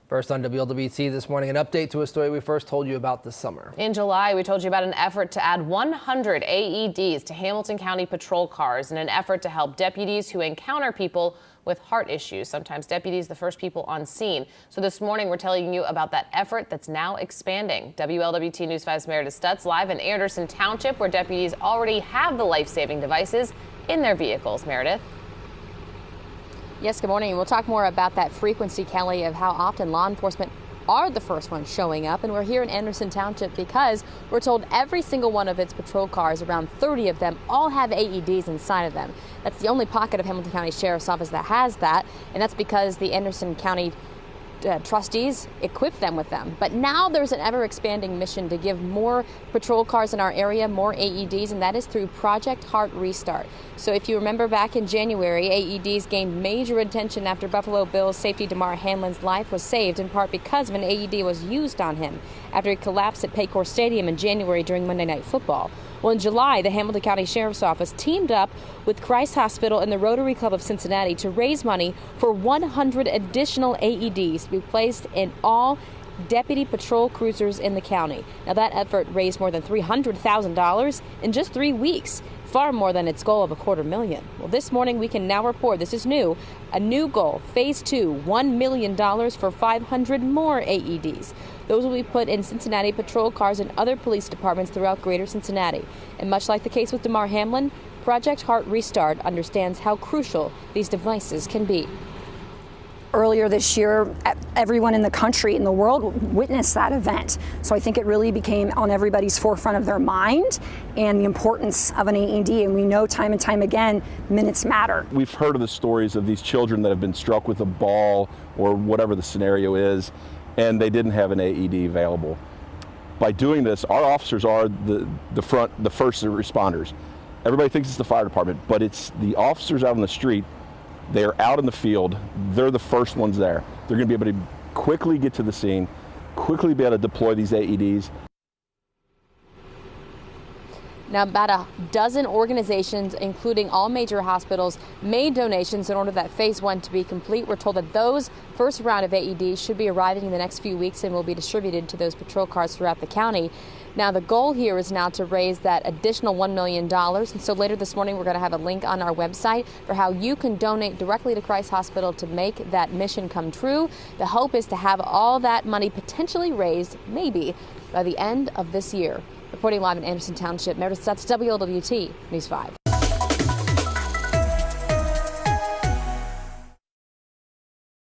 First on WLWT this morning, an update to a story we first told you about this summer. In July, we told you about an effort to add 100 AEDs to Hamilton County patrol cars in an effort to help deputies who encounter people with heart issues. Sometimes deputies the first people on scene. So this morning, we're telling you about that effort that's now expanding. WLWT News 5's Meredith Stutz live in Anderson Township, where deputies already have the life-saving devices in their vehicles. Meredith. Yes, good morning. We'll talk more about that frequency, Kelly, of how often law enforcement are the first ones showing up. And we're here in Anderson Township because we're told every single one of its patrol cars, around 30 of them, all have AEDs inside of them. That's the only pocket of Hamilton County Sheriff's Office that has that. And that's because the Anderson County trustees equip them with them. But now there's an ever-expanding mission to give more patrol cars in our area more AEDs, and that is through Project Heart Restart. So if you remember back in January, AEDs gained major attention after Buffalo Bills safety Damar Hamlin's life was saved, in part because of an AED was used on him after he collapsed at Paycor Stadium in January during Monday Night Football. Well, in July, the Hamilton County Sheriff's Office teamed up with Christ Hospital and the Rotary Club of Cincinnati to raise money for 100 additional AEDs to be placed in all deputy patrol cruisers in the county. Now, that effort raised more than $300,000 in just 3 weeks, far more than its goal of $250,000. Well, this morning we can now report, this is new, a new goal, phase 2, $1 million for 500 more AEDs. Those will be put in Cincinnati patrol cars and other police departments throughout greater Cincinnati. And much like the case with Damar Hamlin, Project Heart Restart understands how crucial these devices can be. Earlier this year, everyone in the country, in the world, witnessed that event. So I think it really became on everybody's forefront of their mind and the importance of an AED. And we know time and time again, minutes matter. We've heard of the stories of these children that have been struck with a ball or whatever the scenario is, and they didn't have an AED available. By doing this, our officers are the first responders. Everybody thinks it's the fire department, but it's the officers out on the street. They are out in the field. They're the first ones there. They're going to be able to quickly get to the scene, quickly be able to deploy these AEDs. Now, about a dozen organizations, including all major hospitals, made donations in order that phase 1 to be complete. We're told that those first round of AEDs should be arriving in the next few weeks and will be distributed to those patrol cars throughout the county. Now, the goal here is now to raise that additional $1 million. And so later this morning, we're going to have a link on our website for how you can donate directly to Christ Hospital to make that mission come true. The hope is to have all that money potentially raised, maybe, by the end of this year. Reporting live in Anderson Township, Meredith Stutz, WLWT News 5.